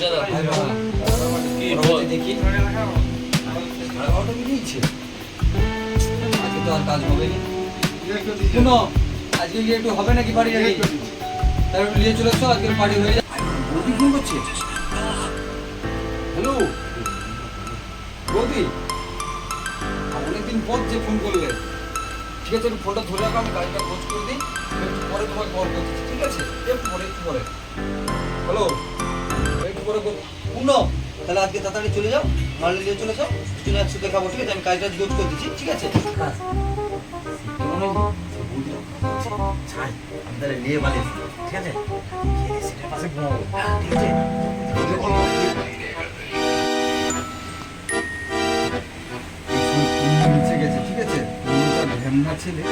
দেখি আজকে তো আর কাজ হবে না। শুনো, আজকে গিয়ে একটু হবে নাকি বাড়ি যাবি? তার একটু নিয়ে চলে এসো, আজকে পার্টি হয়ে যায়। বৌদি ফোন করছে। হ্যালো বৌদি, অনেকদিন পর যে ফোন করলে। ঠিক আছে, একটু ফোনটা ধরে রাখো, আমি গাড়িটা খোঁজ করে দিই, একটু পরে তোমাকে কল করতেছি। ঠিক আছে, একটু পরে। হ্যালো, একটু পরে শুনো, তাহলে আজকে তাড়াতাড়ি চলে যাও, মাল নিয়ে চলে যাও, চলে একসাথে খাবো। ঠিক আছে, আমি কাজটা গোজ করে দিচ্ছি। ঠিক আছে, নিয়ে বালিশ। ঠিক আছে, পাশে ঘুমাবো। ঠিক আছে, ঠিক আছে, ঢ্যামনা ছেলে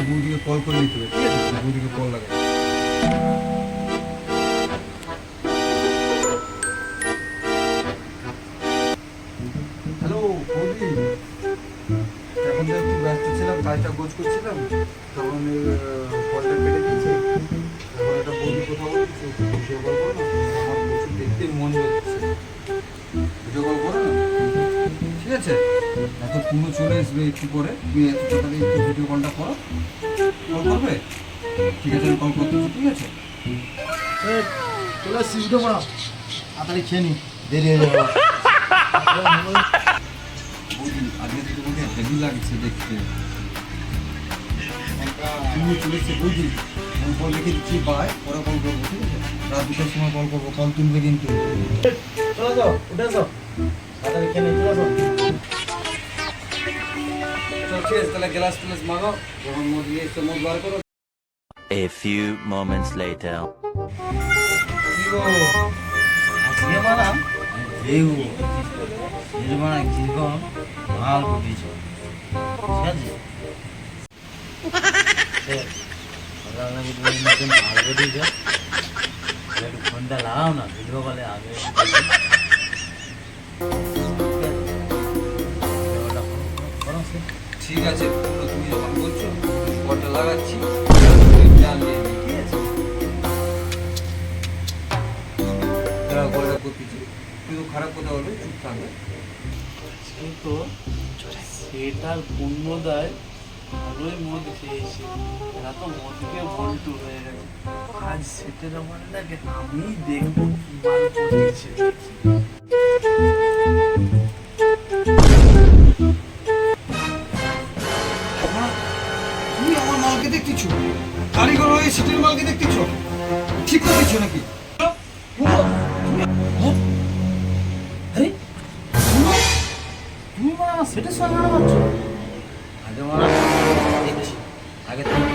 বৌদিকে কল করে নিতে হবে। ঠিক আছে, বৌদিকে কল লাগাই। হ্যালো বৌদি, এখন তো একটু ব্যস্ত ছিলাম, কাজটা গোজ করছিলাম, তখন কলটা কেটে দিয়েছে। এখন একটা বৌদি কথা বলছি, ভিডিও কল করো না, আমার প্রচুর দেখতে মন যাচ্ছে, ভিডিও কল করো না। ঠিক আছে, এত পুরো চলে আসবে একটু পরে, তুমি এত তাড়াতাড়ি একটু ভিডিও কলটা করো। কল করবে? ঠিক আছে, আমি কল করতেছি। ঠিক আছে, চলে আসছি, ভিডিও করা তাড়াতাড়ি খেয়ে নি, দেরি হয়ে যাবে। বৌদি আজকে তো তোমাকে হেভি লাগছে দেখতে। তুমি চলেছে বৌদি, আমি কল রেখে দিচ্ছি, বাই, পরে কল করবো। ঠিক আছে, রাত 2টার সময় কল করবো, কল তুলবে কিন্তু। চলে যাও, উঠে আসো, তাড়াতাড়ি খেয়ে নি, চলে আসো। ঠিক আছে, তাহলে গ্লাস ট্লাস মাগো, যখন মদ নিয়ে এসে মদ বার করো। A few moments later. কি গো? আজকে বানাম লেউ নির্মাণ জীবন মাল বুঝিছ। ঠিক আছে, নতুন মাল বুঝিছ, একটু ফোনটা লাগাও না, ভিডিও কলে আগে ঠিক আছে, তুমি যখন বলছো কলটা লাগাচ্ছি। ঠিক আছে, কলটা করতেছি, কিন্তু খারাপ কথা বলবে, চুপ থাকবে। কিন্তু সেটার পুণ্য দেয়, ভালোই মদ খেয়েছে, এরা তো মদকে বল্টু হয়ে গেছে। আজ সেটের মানে দেখে আমি দেখবো কি মাল পড়েছে। তুমি আমার মালকে দেখতেছো, কারিগর হয়ে সিটির মালকে দেখতেছো, ঠিক করতেছো নাকি? তুমি মানে আমার সেটের সঙ্গে আনা পাচ্ছ? আগে মানে দেখছি, আগে তুমি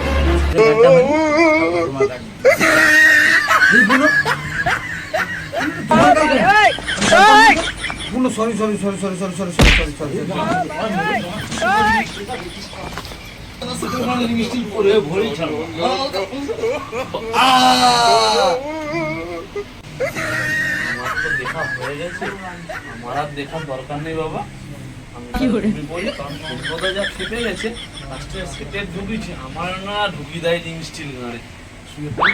সরি করে ভরি ছাড়বো। আমার তো দেখা হয়ে গেছে, আমার আর দেখার দরকার নেই বাবা। আমি বলি, কারণ সম্পদা যা খেপে গেছে, লাস্টে সেটের ঢুকিছে, আমার না ঢুকি দেয় জিনিস ঠিক না রে। শুয়ে পড়ি।